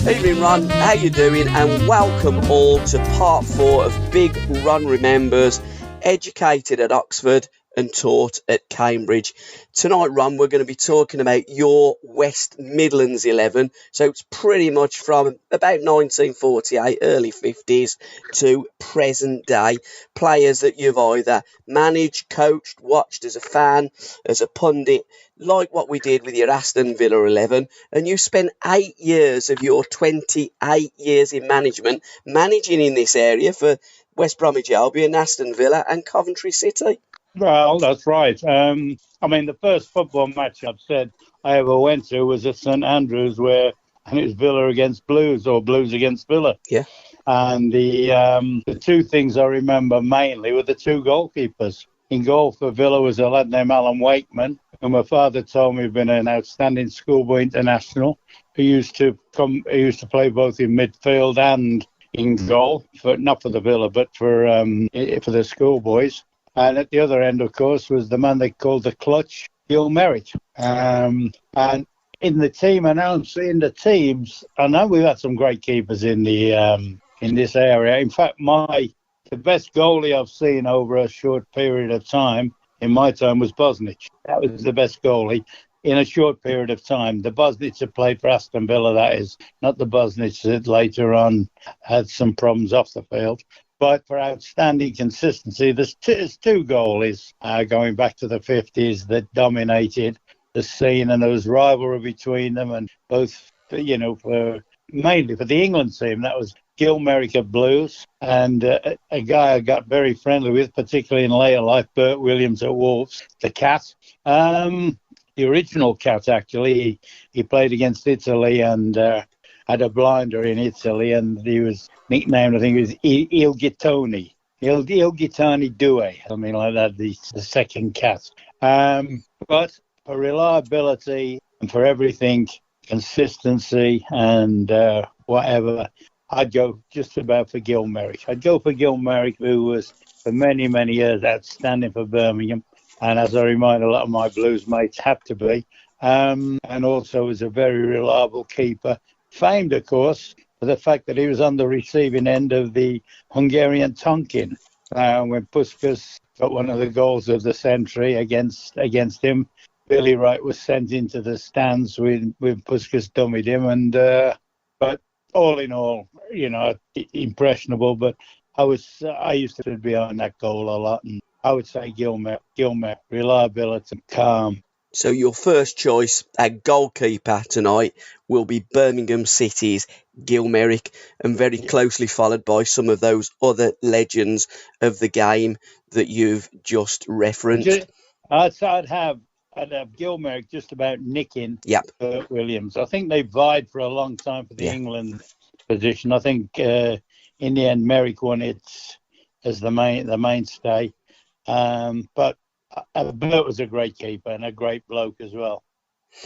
Evening, Ron. How you doing? And welcome all to part 4 of Big Ron Remembers, educated at Oxford and taught at Cambridge. Tonight, Ron, we're going to be talking about your West Midlands 11. So it's pretty much from about 1948, early 50s to present day. Players that you've either managed, coached, watched as a fan, as a pundit, like what we did with your Aston Villa 11. And you spent 8 years of your 28 years in management managing in this area for West Bromwich Albion, Aston Villa and Coventry City. Well, that's right. The first football match I've said I ever went to was at St Andrews, and it was Villa against Blues, or Blues against Villa. Yeah. And the two things I remember mainly were the two goalkeepers. In goal for Villa was a lad named Alan Wakeman, who my father told me had been an outstanding schoolboy international, who used to play both in midfield and in goal, not for the Villa, but for the schoolboys. And at the other end, of course, was the man they called the Clutch, Gil Merritt. And in the team, in the teams, I know we've had some great keepers in this area. In fact, the best goalie I've seen over a short period of time in my time was Bosnich. That was the best goalie in a short period of time. The Bosnich that played for Aston Villa, that is, not the Bosnich that later on had some problems off the field. But for outstanding consistency, there's two goalies going back to the 50s that dominated the scene, and there was rivalry between them, and both, mainly for the England team, that was Gil Merrick of Blues, and a guy I got very friendly with, particularly in later life, Bert Williams at Wolves, the Cat. The original Cat, actually, he played against Italy and had a blinder in Italy, and he was nicknamed, I think it was Il Gittoni. Il Gittoni Due, something like that, the second Cat. But for reliability and for everything, consistency and whatever, I'd go just about for Gil Merrick. I'd go for Gil Merrick, who was for many, many years outstanding for Birmingham. And as I remind a lot of my Blues mates, had to be. And also was a very reliable keeper. Famed, of course, for the fact that he was on the receiving end of the Hungarian Tonkin when Puskas got one of the goals of the century against him. Billy Wright was sent into the stands when Puskas dummied him, but all in all, impressionable. But I used to be behind that goal a lot, and I would say Gilmer, reliability, calm. So your first choice at goalkeeper tonight will be Birmingham City's Gil Merrick, and very closely followed by some of those other legends of the game that you've just referenced. I'd have Gil Merrick just about nicking Bert Williams. I think they vied for a long time for the England position. I think in the end Merrick won it as the mainstay. But Bert was a great keeper and a great bloke as well.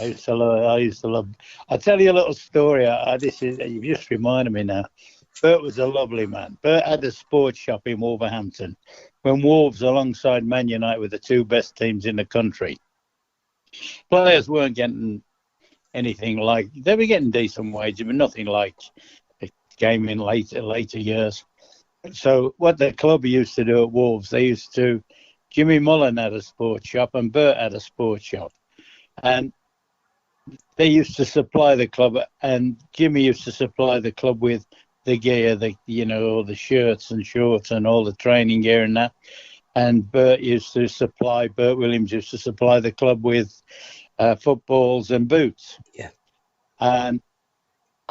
I used to love. I'll tell you a little story. You've just reminded me now. Bert was a lovely man. Bert had a sports shop in Wolverhampton when Wolves, alongside Man United, were the two best teams in the country. Players weren't getting anything like, they were getting decent wages, but nothing like it came in later years. So what the club used to do at Wolves, Jimmy Mullen had a sports shop and Bert had a sports shop. And they used to supply the club, and Jimmy used to supply the club with the gear, all the shirts and shorts and all the training gear and that. And Bert Williams used to supply the club with footballs and boots. Yeah. And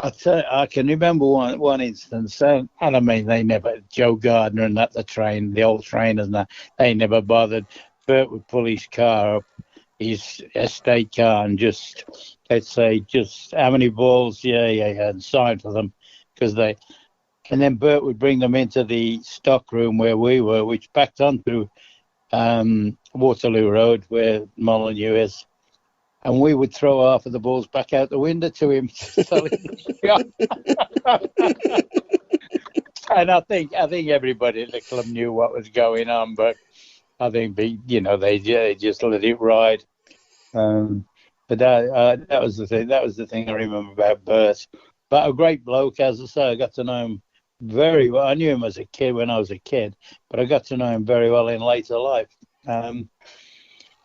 I can remember one instance, and I mean, they never, Joe Gardner and that, the old trainers and that, they never bothered. Bert would pull his car up, his estate car, and let's say, how many balls, and sign for them, and then Bert would bring them into the stock room where we were, which backed onto Waterloo Road, where Molyneux is. And we would throw half of the balls back out the window to him. And I think everybody at the club knew what was going on, but I think they just let it ride. But that was the thing. That was the thing I remember about Bert. But a great bloke, as I say. I got to know him very well. I knew him as a kid when I was a kid, but I got to know him very well in later life. And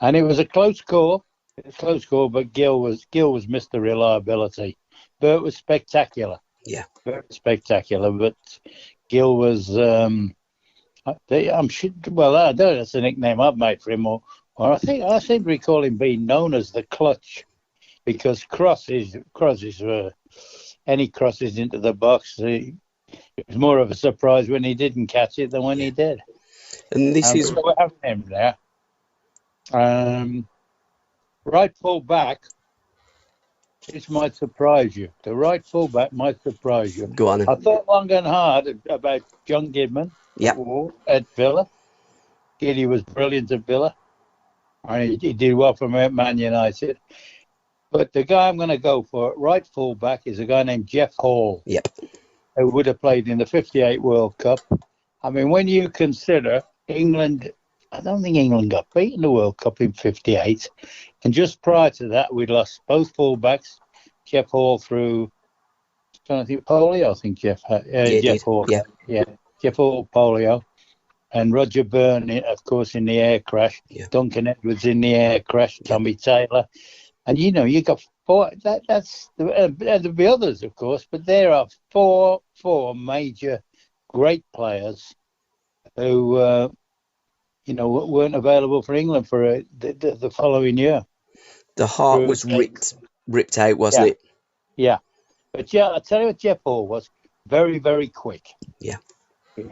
it was a close call. But Gill was Mr. Reliability. Bert was spectacular. Yeah. Bert was spectacular, but Gill was. I'm sure. Well, I don't know. That's a nickname I've made for him, or I seem to recall him being known as the Clutch, because crosses were any crosses into the box. It was more of a surprise when he didn't catch it than when he did. And this is we have him there. Right full back. This might surprise you. The right full back might surprise you. Go on. I thought long and hard about John Gidman. Yeah. At Villa. Giddy was brilliant at Villa. And he did well for Man United. But the guy I'm going to go for, right full back, is a guy named Jeff Hall. Yep. Who would have played in the '58 World Cup. I mean, when you consider England, I don't think England got beaten in the World Cup in '58. And just prior to that, we'd lost both full-backs. Jeff Hall through, I think, polio. I think Jeff Hall. Yeah. Jeff Hall, polio. And Roger Byrne, of course, in the air crash. Yeah. Duncan Edwards in the air crash. Tommy Taylor. And, you got four. There'll be others, of course, but there are four major great players who, weren't available for England for the following year. The heart was ripped out, wasn't it? Yeah. But I'll tell you what Jeff Hall was. Very, very quick. Yeah.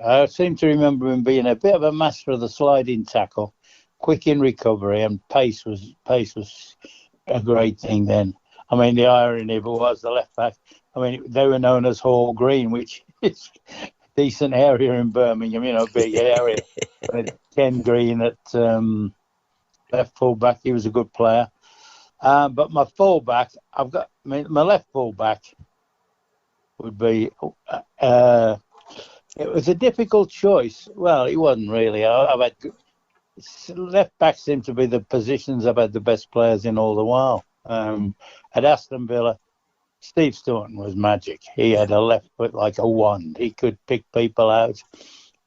I seem to remember him being a bit of a master of the sliding tackle, quick in recovery, and pace was a great thing then. I mean, the irony of it was the left back. I mean, they were known as Hall Green, which is a decent area in Birmingham, big area. But Ken Green at left full back, he was a good player. But my fullback, my left fullback would be. It was a difficult choice. Well, it wasn't really. Left back seemed to be the positions I've had the best players in all the while. At Aston Villa, Steve Staunton was magic. He had a left foot like a wand. He could pick people out.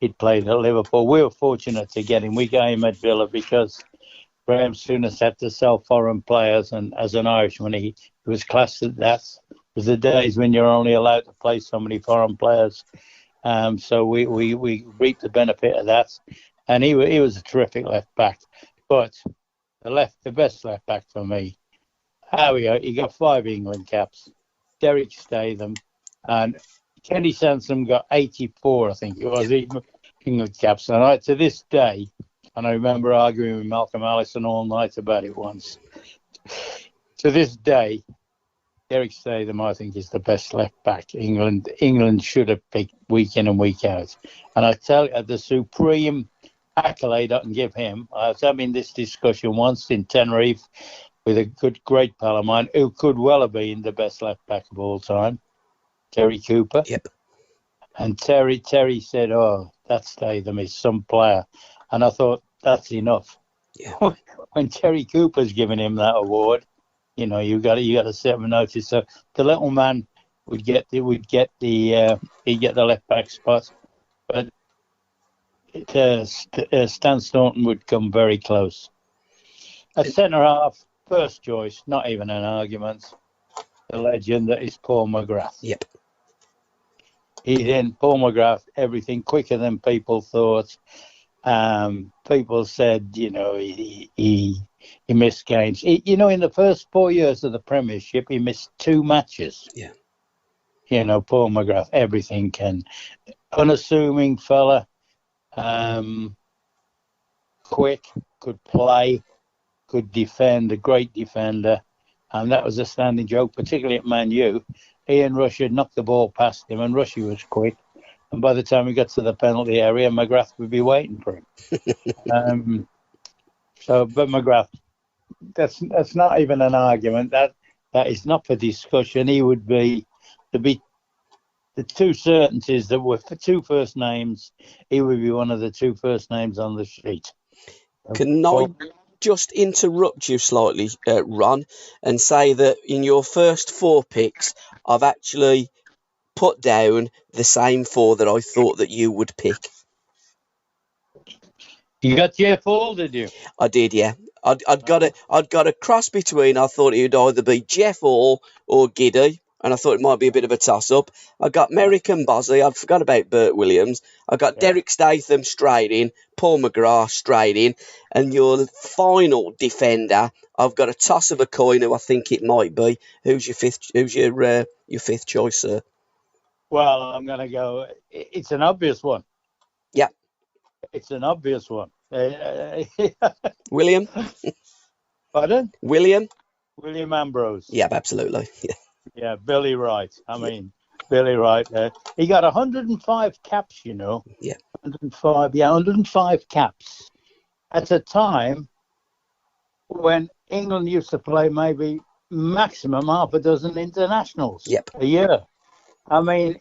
He'd played at Liverpool. We were fortunate to get him. We got him at Villa because Graham Souness had to sell foreign players, and as an Irishman, he was classed at that. It was the days when you're only allowed to play so many foreign players. So we reaped the benefit of that, and he was a terrific left back. But the best left back for me, he got 5 England caps. Derek Statham, and Kenny Sansom got 84, I think it was, England caps. And to this day, and I remember arguing with Malcolm Allison all night about it once. To this day, Derek Statham, I think, is the best left back England should have picked week in and week out. And I tell you, the supreme accolade I can give him, I was having this discussion once in Tenerife with a great pal of mine who could well have been the best left back of all time, Terry Cooper. Yep. And Terry said, "Oh, that Statham is some player." And I thought, that's enough. Yeah. When Terry Cooper's giving him that award, you got to set him a notice. So the little man would get the left back spot, but Stan Staunton would come very close. A centre half, first choice, not even an argument. The legend that is Paul McGrath. Yep. Paul McGrath, everything quicker than people thought. People said, he missed games. In the first 4 years of the Premiership, he missed 2 matches. Yeah. Paul McGrath, everything unassuming fella, quick, could play, could defend, a great defender. And that was a standing joke, particularly at Man U. Ian Rush had knocked the ball past him, and Rushy was quick. And by the time we got to the penalty area, McGrath would be waiting for him. But McGrath, that's not even an argument. That is not for discussion. He would be the 2 certainties that were for 2 first names. He would be one of the 2 first names on the sheet. Can I just interrupt you slightly, Ron, and say that in your first 4 picks, I've actually put down the same 4 that I thought that you would pick. You got Jeff Hall, did you? I did, yeah. I'd got a cross between. I thought it would either be Jeff Hall or Giddy, and I thought it might be a bit of a toss-up. I got Merrick and Bosley. I forgot about Bert Williams. I got Derek Statham straight in, Paul McGrath straight in, and your final defender, I've got a toss of a coin who I think it might be. Who's your fifth? Who's your fifth choice, sir? Well, I'm going to go. It's an obvious one. Yeah. It's an obvious one. William? Pardon? William Ambrose. Yeah, absolutely. Yeah. Yeah, Billy Wright. Billy Wright. He got 105 caps, you know. Yeah. 105 caps. At a time when England used to play maybe maximum half a dozen internationals a year. I mean,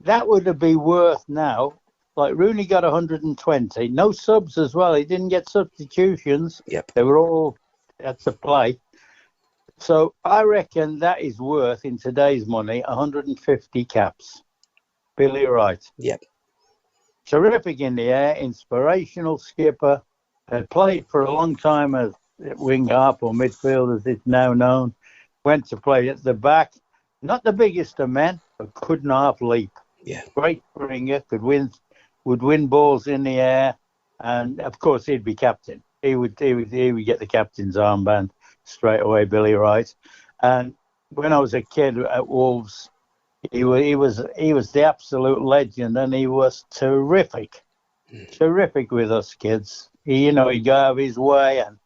that would be worth now. Like Rooney got 120, no subs as well. He didn't get substitutions. Yep. They were all had to play. So I reckon that is worth, in today's money, 150 caps. Billy Wright. Yep. Terrific in the air, inspirational skipper. Had played for a long time as wing half or midfield, as it's now known. Went to play at the back. Not the biggest of men, but couldn't half leap. Yeah. Great springer, would win balls in the air, and of course he'd be captain. He would get the captain's armband straight away, Billy Wright. And when I was a kid at Wolves, he was the absolute legend, and he was terrific with us kids. He'd go out of his way, and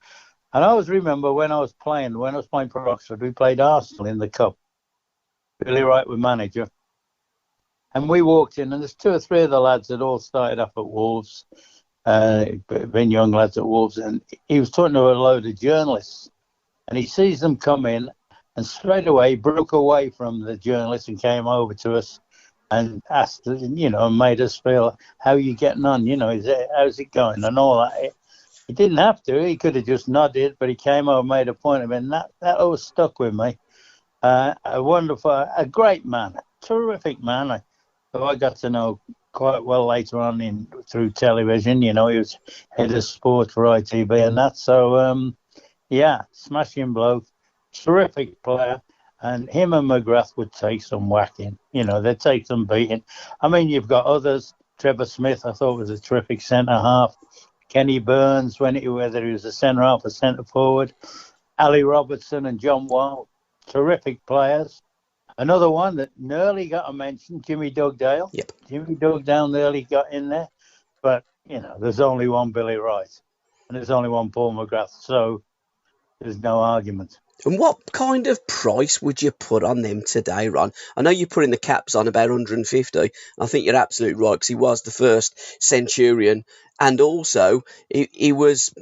I always remember when I was playing for Oxford, we played Arsenal in the cup. Billy Wright was manager. And we walked in, and there's 2 or 3 of the lads that all started off at Wolves, been young lads at Wolves, and he was talking to a load of journalists, and he sees them come in, and straight away he broke away from the journalists and came over to us and asked, and made us feel, how are you getting on? How's it going? And all that. He didn't have to. He could have just nodded, but he came over and made a point of it, and that always stuck with me. A great man, a terrific man. Who I got to know quite well later on through television. He was head of sport for ITV and that. So, smashing bloke, terrific player. And him and McGrath would take some whacking. They'd take some beating. I mean, you've got others. Trevor Smith, I thought, was a terrific centre-half. Kenny Burns, whether he was a centre-half or centre-forward. Ali Robertson and John Wall, terrific players. Another one that nearly got a mention, Jimmy Dugdale. Yep. Jimmy Dugdale nearly got in there. But, there's only one Billy Wright. And there's only one Paul McGrath. So there's no argument. And what kind of price would you put on them today, Ron? I know you're putting the caps on about 150. I think you're absolutely right, because he was the first Centurion. And also, he was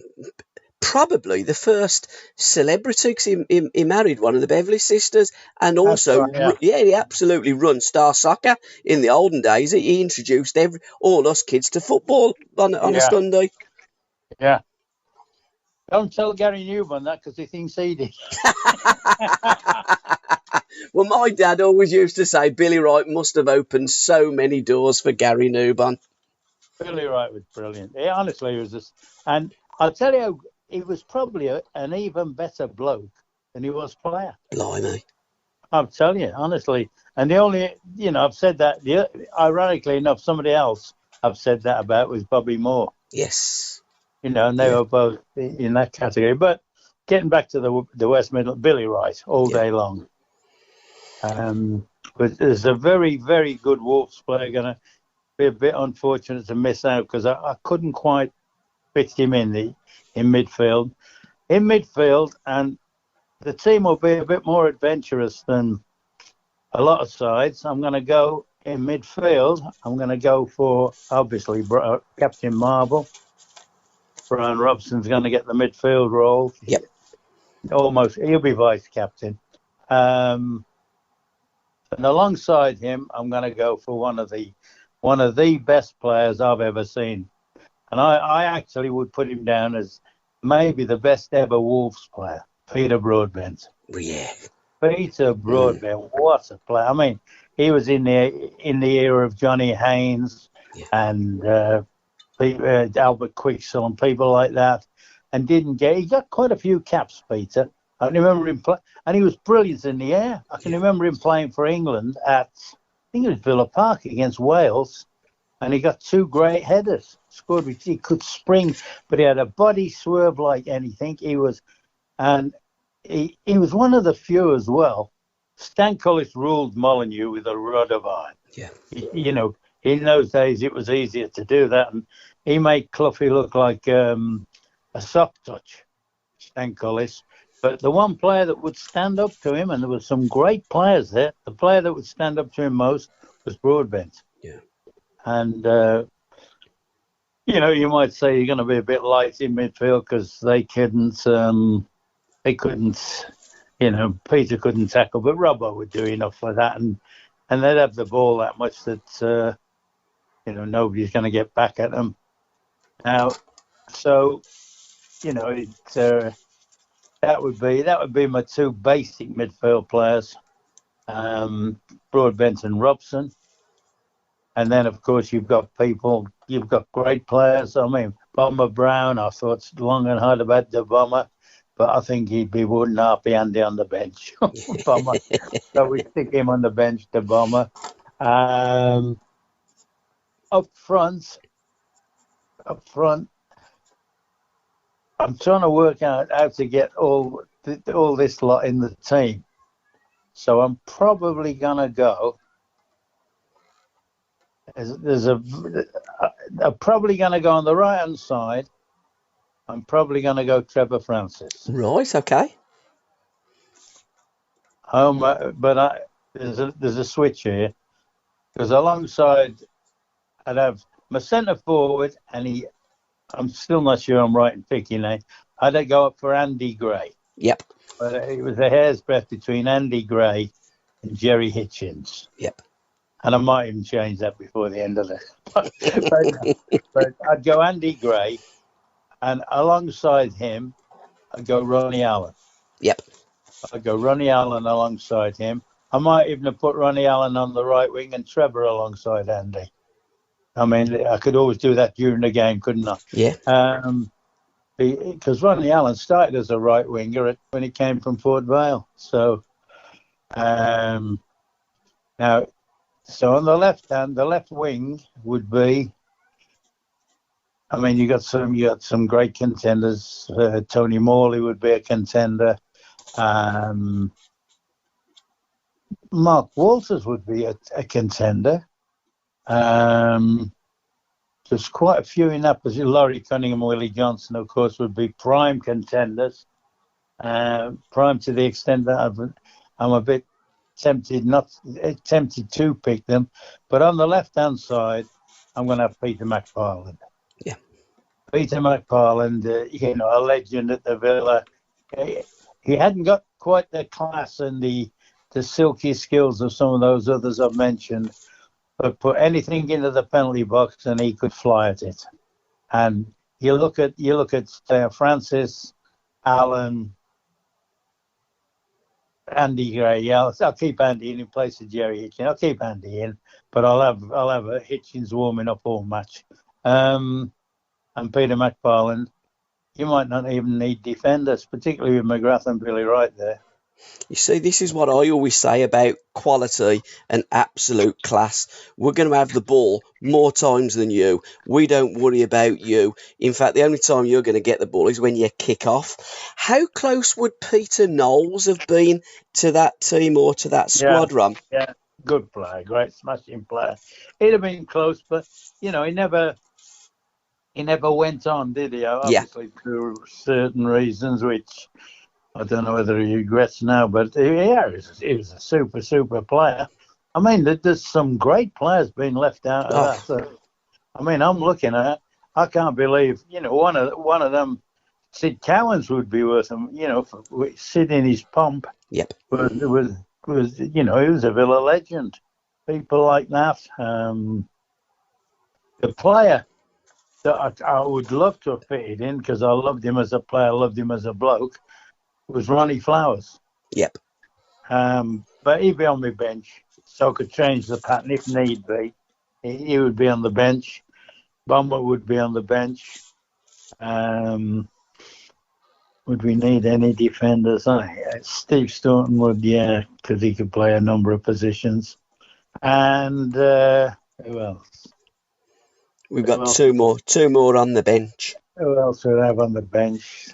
probably the first celebrity, because he married one of the Beverley sisters, and also, right, he absolutely run Star Soccer in the olden days. He introduced all us kids to football on a Sunday. Yeah. Don't tell Gary Newman that, because he thinks he did. Well, my dad always used to say Billy Wright must have opened so many doors for Gary Newman. Billy Wright was brilliant. He honestly was just, and I'll tell you, he was probably an even better bloke than he was player. Blimey. I'll tell you, honestly. And the only, I've said that, ironically enough, somebody else I've said that about was Bobby Moore. Yes. And they were both in that category. But getting back to the West Midlands, Billy Wright, all day long. But there's a very, very good Wolves player going to be a bit unfortunate to miss out, because I couldn't quite fit him in midfield. In midfield, and the team will be a bit more adventurous than a lot of sides. I'm going to go in midfield. I'm going to go for, obviously, Captain Marble. Browne Robson's going to get the midfield role. Yep. Almost, he'll be vice captain. And alongside him, I'm going to go for one of the best players I've ever seen. And I actually would put him down as maybe the best ever Wolves player, Peter Broadbent. Yeah. Peter Broadbent, what a player! I mean, he was in the era of Johnny Haynes Yeah. and Albert Quicksell and people like that, and he got quite a few caps, Peter. I can remember him and he was brilliant in the air. I can remember him playing for England at, I think it was Villa Park against Wales, and he got 2 great headers. Scored with, he could spring, but he had a body swerve like anything. He was one of the few as well. Stankolis ruled Molyneux with a rod of iron. Yeah. In those days it was easier to do that, and he made Cloughie look like a soft touch, Stankolis. But the one player that would stand up to him, and there were some great players there, the player that would stand up to him most was Broadbent. Yeah. And, you might say you're going to be a bit light in midfield because they couldn't, Peter couldn't tackle, but Robbo would do enough for that. And they'd have the ball that much that, nobody's going to get back at them. Now, so, that would be my 2 basic midfield players, Broadbent and Robson. And then, of course, you've got great players. I mean, Bomber Browne, I thought long and hard about the Bomber, but I think wouldn't half be handy on the bench. Bomber. So we stick him on the bench, the Bomber. Up front, I'm trying to work out how to get all this lot in the team. So I'm probably going to go. I'm probably going to go on the right-hand side. I'm probably going to go Trevor Francis. Right, okay. There's a switch here. Because alongside, I'd have my centre forward, and I'm still not sure I'm right in picking name. I'd go up for Andy Gray. Yep. But it was a hair's breadth between Andy Gray and Jerry Hitchens. Yep. And I might even change that before the end of this. but I'd go Andy Gray, and alongside him, I'd go Ronnie Allen. Yep. I'd go Ronnie Allen alongside him. I might even have put Ronnie Allen on the right wing and Trevor alongside Andy. I mean, I could always do that during the game, couldn't I? Yeah. Because Ronnie Allen started as a right winger when he came from Port Vale. So, now, so on the left hand, the left wing would be. I mean, you got some great contenders. Tony Morley would be a contender. Mark Walters would be a contender. There's quite a few in that position. Laurie Cunningham, Willie Johnson, of course, would be prime contenders. Prime to the extent that I'm a bit tempted to pick them. But on the left-hand side, I'm going to have Peter McFarland. Yeah. Peter McFarland, a legend at the Villa. He hadn't got quite the class and the silky skills of some of those others I've mentioned, but put anything into the penalty box and he could fly at it. And you look at Francis, Allen, Andy Gray. Yeah, I'll keep Andy in place of Jerry Hitchens. I'll keep Andy in, but I'll have a Hitchens warming up all match. And Peter McFarland. You might not even need defenders, particularly with McGrath and Billy Wright there. You see, this is what I always say about quality and absolute class. We're going to have the ball more times than you. We don't worry about you. In fact, the only time you're going to get the ball is when you kick off. How close would Peter Knowles have been to that team or to that squad run? Yeah, good player, great smashing player. He'd have been close, but, he never went on, did he? Obviously, for certain reasons, which I don't know whether he regrets now, but he was a super, super player. I mean, there's some great players being left out of that. So, I mean, I'm looking at, I can't believe, one of them, Sid Cowans would be worth him, for Sid in his pomp. Yep. Was he was a Villa legend. People like that. The player that I would love to have fitted in because I loved him as a player, loved him as a bloke, was Ronnie Flowers. Yep. But he'd be on my bench, so I could change the pattern if need be. He would be on the bench. Bomber would be on the bench. Would we need any defenders? Steve Staunton would, yeah, because he could play a number of positions. And who else? We've got two more on the bench. Who else would I have on the bench?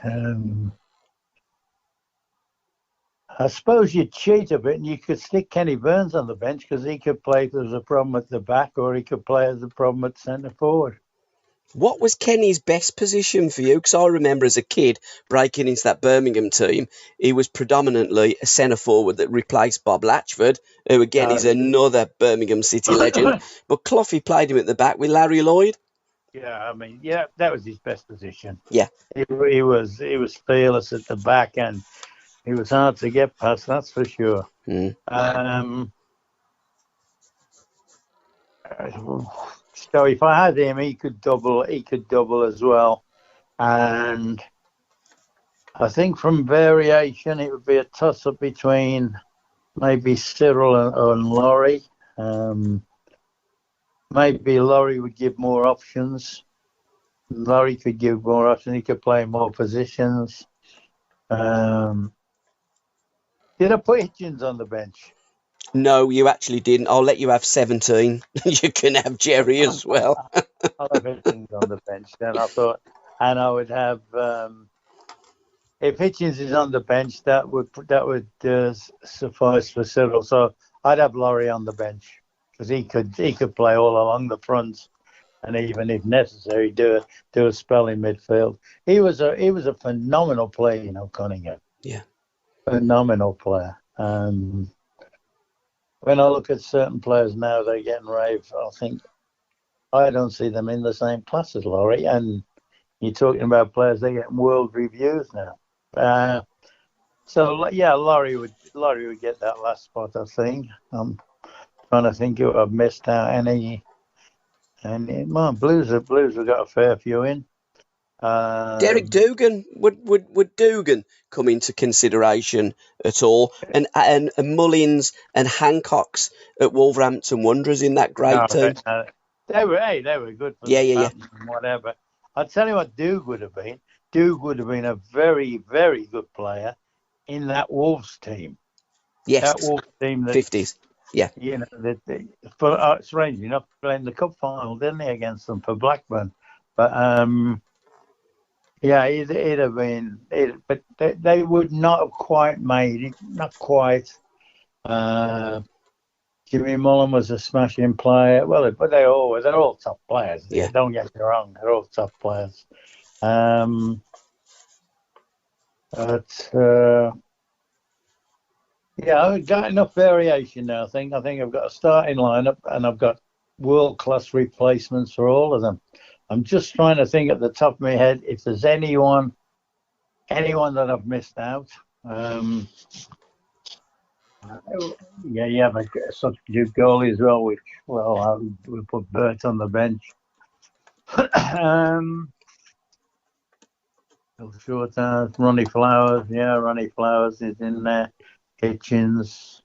I suppose you'd cheat a bit and you could stick Kenny Burns on the bench because he could play if there was a problem at the back or he could play as a problem at centre forward. What was Kenny's best position for you? Because I remember as a kid breaking into that Birmingham team, he was predominantly a centre forward that replaced Bob Latchford, who again is another Birmingham City legend. But Cloughie played him at the back with Larry Lloyd. Yeah, that was his best position. Yeah, he was fearless at the back and he was hard to get past. That's for sure. So if I had him, he could double as well. And I think from variation, it would be a toss-up between maybe Cyril and Laurie. Maybe Laurie would give more options. Laurie could give more options. He could play more positions. Did I put Hitchens on the bench? No, you actually didn't. I'll let you have 17. You can have Jerry as well. I'll have Hitchens on the bench then, I thought. And I would have, if Hitchens is on the bench, that would suffice for Cyril. So I'd have Laurie on the bench because he could play all along the front and even if necessary, do a spell in midfield. He was a phenomenal player, Cunningham. Yeah. Phenomenal player. When I look at certain players now, they're getting rave. I don't see them in the same class as Laurie. And you're talking about players, they're getting world reviews now. Laurie would get that last spot, I think. I'm trying to think who I've missed out. Blues have got a fair few in. Derek Dugan, would Dugan come into consideration at all? And Mullins and Hancocks at Wolverhampton Wanderers in that great team. They were good for whatever. I'll tell you what Duke would have been. Duke would have been a very, very good player in that Wolves team. Yes, that Wolves team, 50s. Yeah, it's ranging up playing the cup final, didn't he, against them for Blackburn? But it'd have been. But they would not have quite made it. Not quite. Jimmy Mullen was a smashing player. Well, but they're all top players. Yeah. Don't get me wrong, they're all top players. I've got enough variation now. I think I've got a starting lineup and I've got world-class replacements for all of them. I'm just trying to think at the top of my head if there's anyone that I've missed out. You have a substitute goalie as well, we'll put Bert on the bench. Ronnie Flowers, Ronnie Flowers is in there. Hitchens,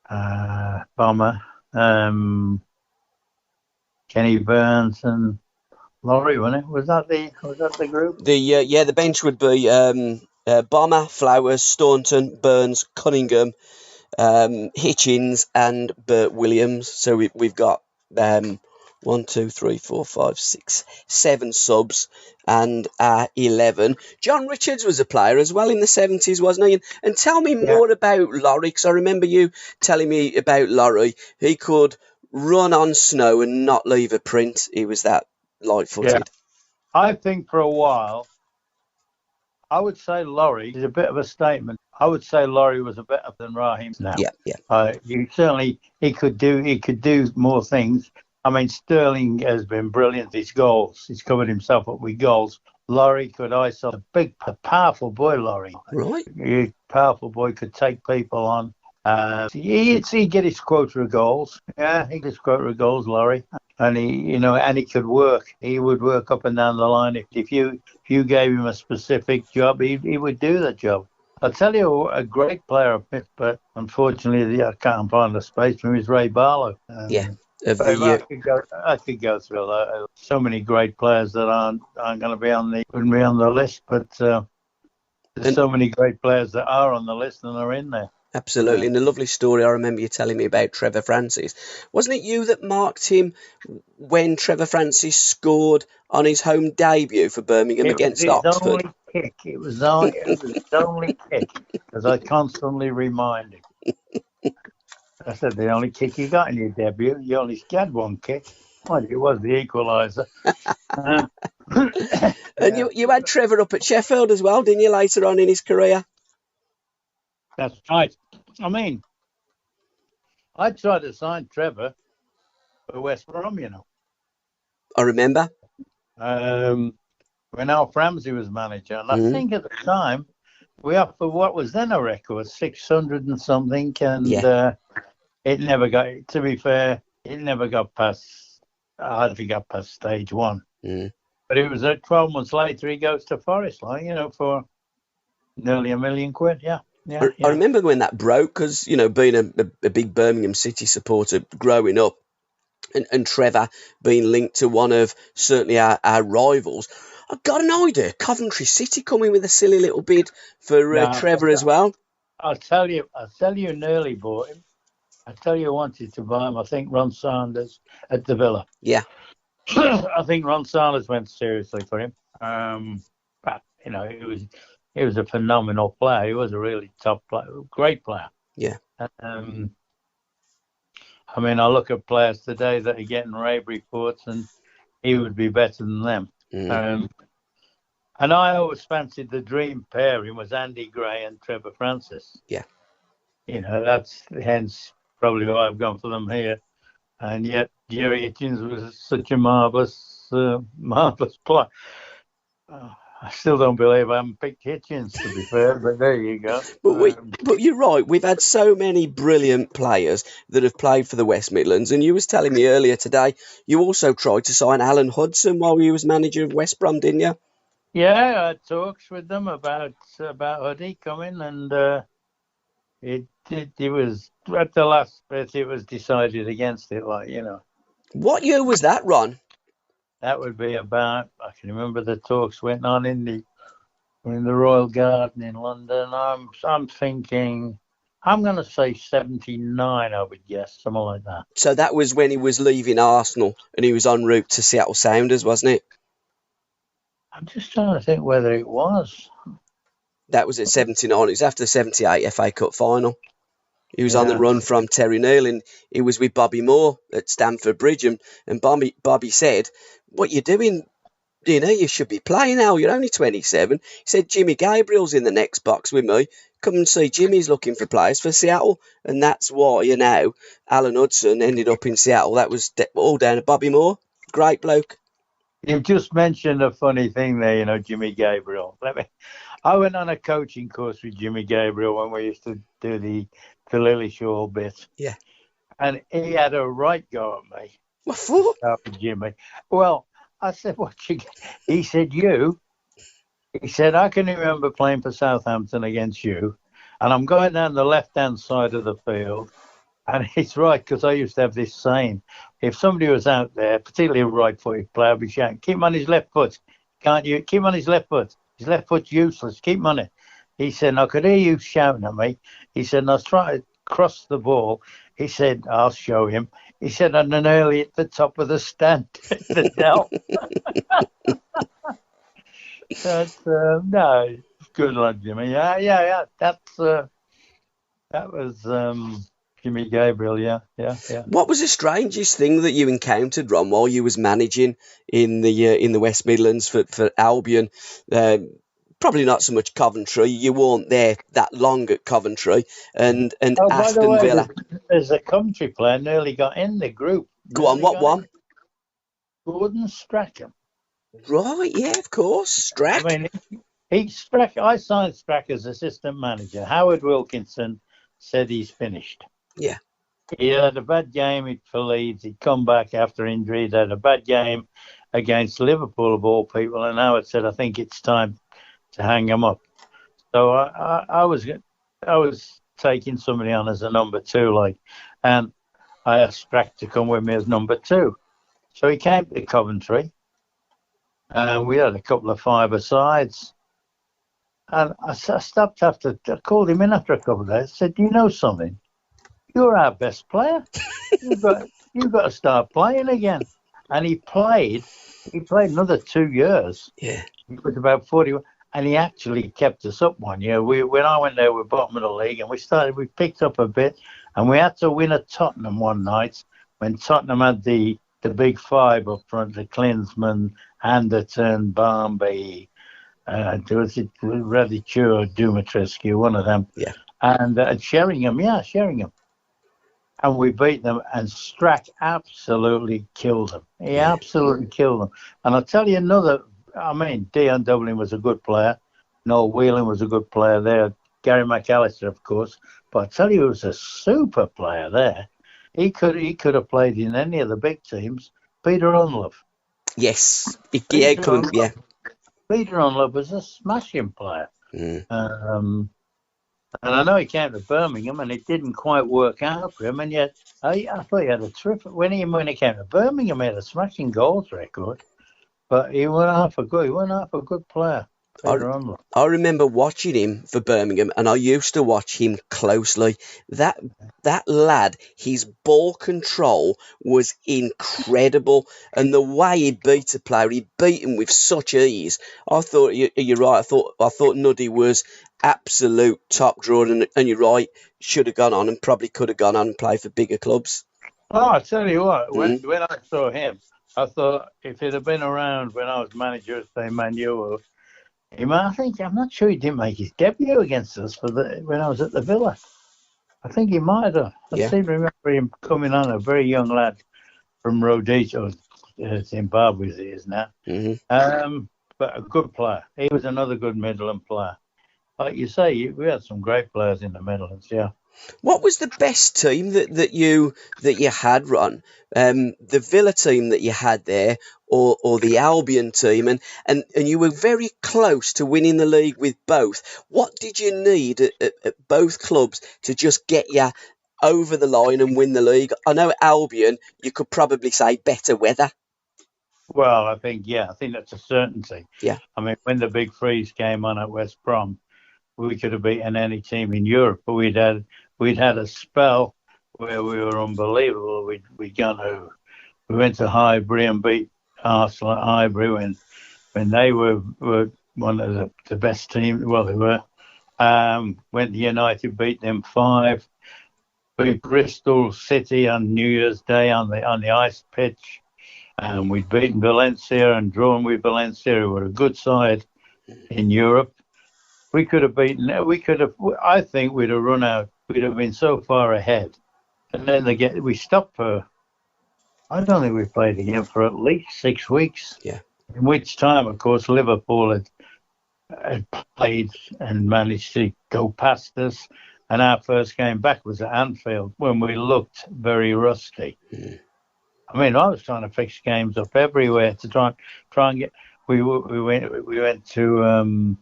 Bomber, Kenny Burns and Laurie, wasn't it? Was that the group? The bench would be Bomber, Flowers, Staunton, Burns, Cunningham, Hitchens, and Bert Williams. So we've got 1, 2, 3, 4, 5, 6, 7 subs and 11. John Richards was a player as well in the 70s, wasn't he? And tell me more about Laurie, because I remember you telling me about Laurie. He could run on snow and not leave a print. He was that light-footed. Yeah. I think for a while, I would say Laurie is a bit of a statement. I would say Laurie was a better than Raheem now. Yeah. He could do more things. I mean, Sterling has been brilliant. His goals, he's covered himself up with goals. Laurie could isolate a powerful boy. Laurie, right? Powerful boy, could take people on. He'd get his quota of goals. Yeah, he gets quota of goals, Laurie. and he could work. He would work up and down the line. If you gave him a specific job, he would do the job. I'll tell you a great player I've missed, but unfortunately I can't find the space for him, is Ray Barlow. Yeah. Of But the I could go through so many great players that aren't going to be wouldn't be on the list, but there's so many great players that are on the list and are in there. Absolutely. And a lovely story I remember you telling me about Trevor Francis. Wasn't it you that marked him when Trevor Francis scored on his home debut for Birmingham against Oxford? It was his only kick, as I constantly remind him. I said, the only kick you got in your debut, you only had one kick. Well, it was the equaliser. And you had Trevor up at Sheffield as well, didn't you, later on in his career? That's right. I mean, I tried to sign Trevor for West Brom, I remember. When Alf Ramsey was manager. And I think at the time, we offered what was then a record, 600 and something. And it never got, to be fair, it never got past, I hardly got past stage one. But it was 12 months later, he goes to Forest, for nearly £1 million. Yeah. I remember when that broke, because, being a big Birmingham City supporter growing up, and Trevor being linked to one of certainly our rivals, I got an idea. Coventry City coming with a silly little bid for Trevor as well. I'll tell you, nearly bought him. I tell you, wanted to buy him. I think Ron Sanders at the Villa. Yeah. I think Ron Sanders went seriously for him. But he was a phenomenal player. He was a really top player, great player. Yeah. I mean, I look at players today that are getting rave reports, and he would be better than them. And I always fancied the dream pairing was Andy Gray and Trevor Francis. Yeah. That's hence probably why I've gone for them here. And yet Jerry Hitchens was such a marvellous player. I still don't believe I haven't picked Hitchens, to be fair, but there you go. But you're right. We've had so many brilliant players that have played for the West Midlands. And you was telling me earlier today, you also tried to sign Alan Hudson while you was manager of West Brom, didn't you? Yeah, I had talks with them about Huddy coming, and it was at the last bit. It was decided against it, What year was that, Ron? That would be about, I can remember the talks went on in the Royal Garden in London. I'm thinking, I'm going to say 79, I would guess, something like that. So that was when he was leaving Arsenal and he was en route to Seattle Sounders, wasn't it? I'm just trying to think whether it was. That was at 79. It was after the 78 FA Cup final. He was on the run from Terry Neal, and he was with Bobby Moore at Stamford Bridge. And Bobby said, "What you doing? You should be playing now. You're only 27. He said, "Jimmy Gabriel's in the next box with me. Come and see Jimmy's looking for players for Seattle." And that's why, Alan Hudson ended up in Seattle. That was all down to Bobby Moore. Great bloke. You've just mentioned a funny thing there, Jimmy Gabriel. I went on a coaching course with Jimmy Gabriel when we used to do the Lillyshaw bit. Yeah. And he had a right go at me. What for? Jimmy. Well, I said, he said, you. He said, I can remember playing for Southampton against you, and I'm going down the left-hand side of the field. And he's right, because I used to have this saying, if somebody was out there, particularly a right-footed player, I'd be shouting, keep him on his left foot. Can't you? Keep him on his left foot. His left foot's useless. Keep him on it. He said, I could hear you shouting at me. He said, and I was trying to cross the ball. He said, I'll show him. He said, and then early at the top of the stand, the Dell. No, good luck, Jimmy. Yeah. That was Jimmy Gabriel. Yeah. What was the strangest thing that you encountered, Ron, while you was managing in the West Midlands for Albion? Probably not so much Coventry. You weren't there that long at Coventry and Aston Villa. There's a Coventry player nearly got in the group. Go on, what one? Gordon Strachan. Right, yeah, of course. Strack. I mean, I signed Strack as assistant manager. Howard Wilkinson said he's finished. Yeah. He had a bad game for Leeds. He'd come back after injury. He'd had a bad game against Liverpool, of all people, and Howard said, I think it's time to hang him up. So I was taking somebody on as a number two, and I asked Strack to come with me as number two. So he came to Coventry, and we had a couple of five-a-sides. And I stopped I called him in after a couple of days. I said, do you know something? You're our best player. You've got to start playing again. And he played another 2 years. Yeah. He was about 41. And he actually kept us up one year. When I went there, we were bottom of the league, and we picked up a bit, and we had to win at Tottenham one night when Tottenham had the big five up front, the Klinsmann, Anderton, Barmby, there was Radicure, Dumitrescu, one of them. Yeah. And Sheringham. And we beat them, and Strack absolutely killed them. He absolutely killed them. And I'll tell you Dion Dublin was a good player. Noel Whelan was a good player there. Gary McAllister, of course. But I tell you, he was a super player there. He could have played in any of the big teams. Peter Unlove. Yes. Peter Unlove was a smashing player. Mm. And I know he came to Birmingham, and it didn't quite work out for him. And yet, I thought he had a terrific. When he came to Birmingham, he had a smashing goals record. But he went off a good player. I remember watching him for Birmingham, and I used to watch him closely. That lad, his ball control was incredible, and the way he beat a player, he beat him with such ease. I thought you're right. I thought Nuddy was absolute top drawer, and you're right. Should have gone on, and probably could have gone on and played for bigger clubs. Oh, I tell you what, when I saw him, I thought if he'd have been around when I was manager at say Man U, I'm not sure he didn't make his debut against us when I was at the Villa. I think he might have. I seem to remember him coming on, a very young lad from Rhodesia, Zimbabwe as it is now. Mm-hmm. But a good player. He was another good Midland player. Like you say, we had some great players in the Midlands, yeah. What was the best team that you had, Ron? The Villa team that you had there, or the Albion team, and you were very close to winning the league with both. What did you need at both clubs to just get you over the line and win the league? I know at Albion you could probably say better weather. Well, I think that's a certainty. Yeah. I mean, when the big freeze came on at West Brom, we could have beaten any team in Europe, but we'd had a spell where we were unbelievable. We went to Highbury and beat Arsenal at Highbury when they were one of the best teams. Well, they were. Went to United, beat them 5. Beat Bristol City on New Year's Day on the ice pitch. We'd beaten Valencia and drawn with Valencia, who were a good side in Europe. I think we'd have run out. We'd have been so far ahead. And then we stopped for, I don't think we played again for at least 6 weeks. Yeah. In which time, of course, Liverpool had played and managed to go past us. And our first game back was at Anfield when we looked very rusty. Mm. I mean, I was trying to fix games up everywhere to try and get. We went to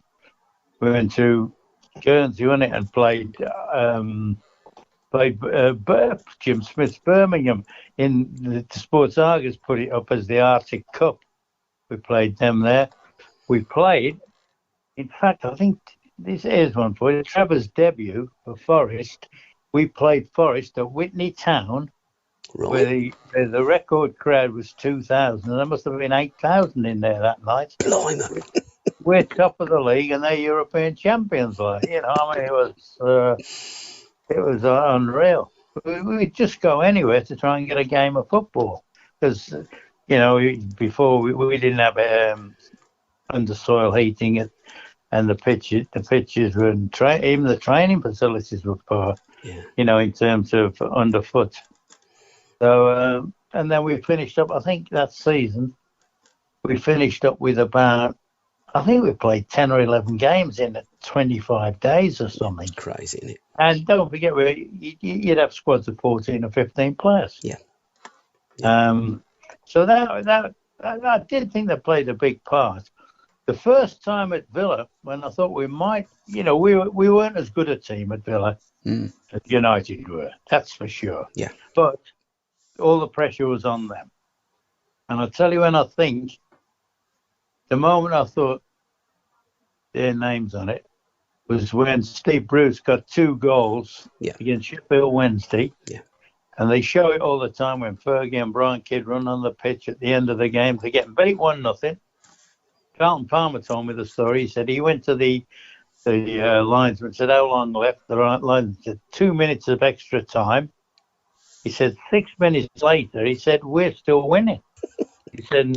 Guernsey, wasn't it, and played Jim Smith's Birmingham in the Sports Argus put it up as the Arctic Cup. We played them there. We played, in fact, I think this is one for you. Trevor's debut for Forest. We played Forest at Whitney Town, right, where the record crowd was 2,000. There must have been 8,000 in there that night. Blimey. We're top of the league and they're European champions. It was unreal. We'd just go anywhere to try and get a game of football because, before we didn't have undersoil heating and the pitches were even the training facilities were poor. Yeah. In terms of underfoot. So and then we finished up. I think that season we finished up with about. I think we played 10 or 11 games in 25 days or something. Crazy, isn't it? And don't forget, you'd have squads of 14 or 15 players. Yeah. So that I did think that played a big part. The first time at Villa, when I thought we might, we weren't as good a team at Villa as United were. That's for sure. Yeah. But all the pressure was on them. And I'll tell you when I think, the moment I thought their names on it was when Steve Bruce got 2 goals against Sheffield Wednesday. Yeah. And they show it all the time when Fergie and Browne Kidd run on the pitch at the end of the game. They get beat 1-0. Carlton Palmer told me the story. He said he went to the linesman and said, how long left? The linesman said, 2 minutes of extra time. He said, 6 minutes later, he said, we're still winning. He said,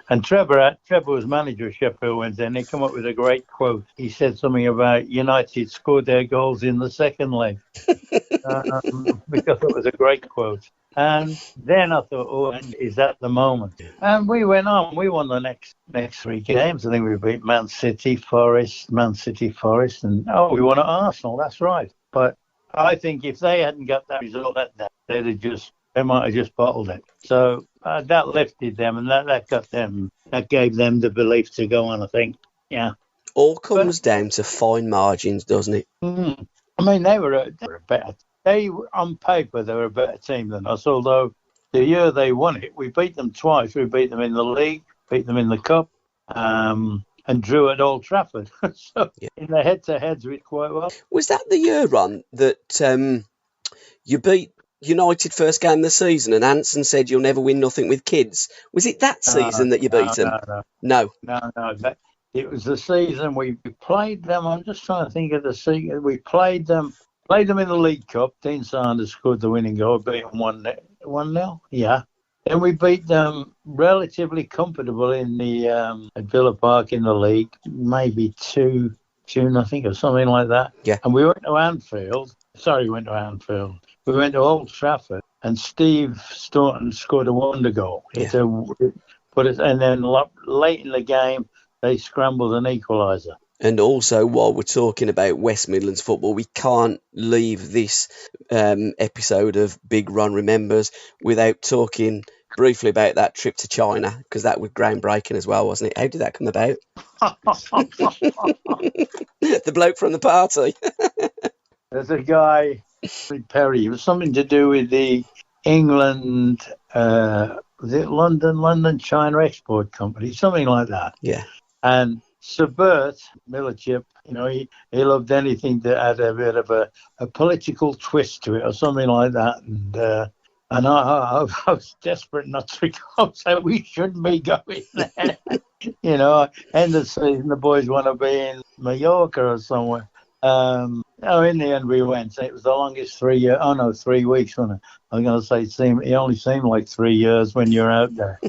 and Trevor was manager of Sheffield Wednesday, and he came up with a great quote. He said something about United scored their goals in the second leg, which I thought was a great quote. And then I thought, is that the moment? And we went on. We won the next 3 games. I think we beat Man City, Forest, and we won at Arsenal. That's right. But I think if they hadn't got that result that day, they might have just bottled it. So that lifted them, and that gave them the belief to go on, I think. Yeah. All comes down to fine margins, doesn't it? I mean, they were a better. On paper, they were a better team than us. Although the year they won it, we beat them twice. We beat them in the league, beat them in the cup, and drew at Old Trafford. So in the head-to-heads, we did quite well. Was that the year, Ron, that you beat United first game of the season, and Anson said you'll never win nothing with kids? Was it that season that you beat them? No. It was the season we played them. I'm just trying to think of the season. We played them in the League Cup. Dean Sanders scored the winning goal, beat them 1-0. Yeah. Then we beat them relatively comfortable in the at Villa Park in the league, maybe 2-0 or something like that. Yeah. And we went to Anfield. We went to Old Trafford, and Steve Staunton scored a wonder goal. Yeah. And then late in the game, they scrambled an equaliser. And also, while we're talking about West Midlands football, we can't leave this episode of Big Ron Remembers without talking briefly about that trip to China, because that was groundbreaking as well, wasn't it? How did that come about? The bloke from the party. There's a guy, Perry. It was something to do with the England, was it London China Export Company, something like that. Yeah. And Sir Bert Millerchip, he loved anything that had a bit of a political twist to it or something like that. And I was desperate not to go, so we shouldn't be going there. End of season, the boys want to be in Mallorca or somewhere. In the end we went. It was the longest 3 years. 3 weeks, wasn't it? I was going to say it only seemed like 3 years when you're out there.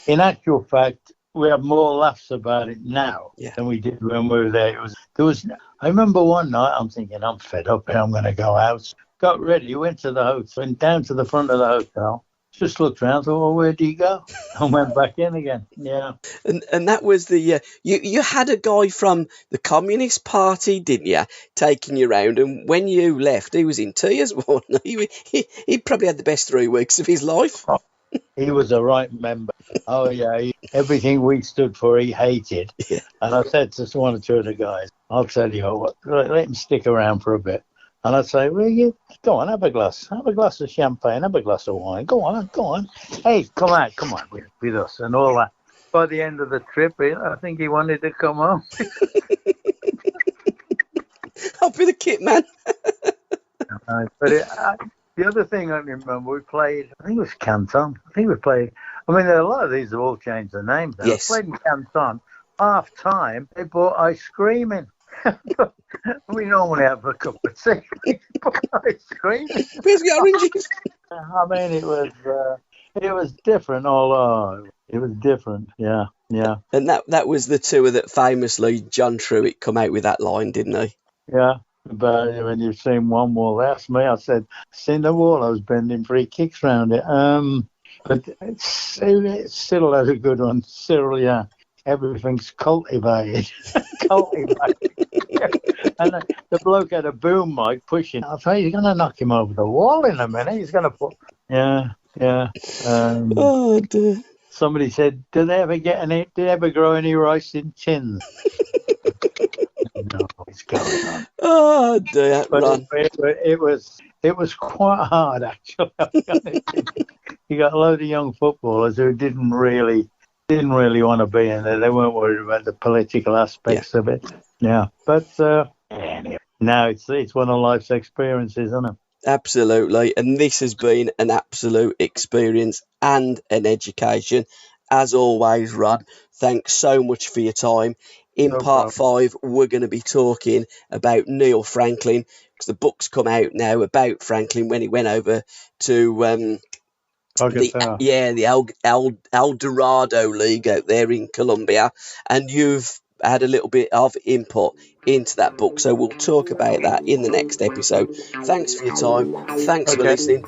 In actual fact, we have more laughs about it now than we did when we were there. I remember one night I'm thinking, I'm fed up here, I'm going to go out. Got ready, went to the hotel, went down to the front of the hotel, just looked around, thought, well, where do you go? And went back in again. Yeah. And that was the you had a guy from the Communist Party, didn't you, taking you around, and when you left, he was in tears, wasn't he? He probably had the best 3 weeks of his life. Oh, he was a right member. Oh, yeah. Everything we stood for, he hated. Yeah. And I said to one or two of the guys, I'll tell you what, let him stick around for a bit. And I'd say, well, you go on, have a glass of champagne, have a glass of wine. Go on. Hey, come on with us and all that. By the end of the trip, I think he wanted to come home. I'll be the kit man. But the other thing I remember, we played, I think it was Canton. There are a lot of these have all changed their names now. Yes. We played in Canton. Half time, they bought ice cream in. We normally have a cup of tea. We bought ice cream. Where's the oranges? I mean, it was different. It was different. Yeah. And that was the tour that famously John Truitt come out with that line, didn't he? Yeah. But when you've seen one wall, asked me. I said, seen the wall. I was bending free kicks round it. But it still has a good one. Still, yeah. everything's cultivated. Cultivated. And the bloke had a boom mic pushing. I thought he's going to knock him over the wall in a minute. He's going to put. Yeah. Oh dear. Somebody said, "Do they ever grow any rice in tins?" No, it's going on. Oh dear. But it was quite hard, actually. You got a load of young footballers who didn't really want to be in there. They weren't worried about the political aspects of it. Yeah, but anyway, now it's one of life's experiences, isn't it? Absolutely, and this has been an absolute experience and an education. As always, Rod, thanks so much for your time. In part 5, we're going to be talking about Neil Franklin, because the book's come out now about Franklin when he went over to the El Dorado League out there in Colombia, and you've had a little bit of input into that book, so we'll talk about that in the next episode. Thanks for your time. Thanks for listening.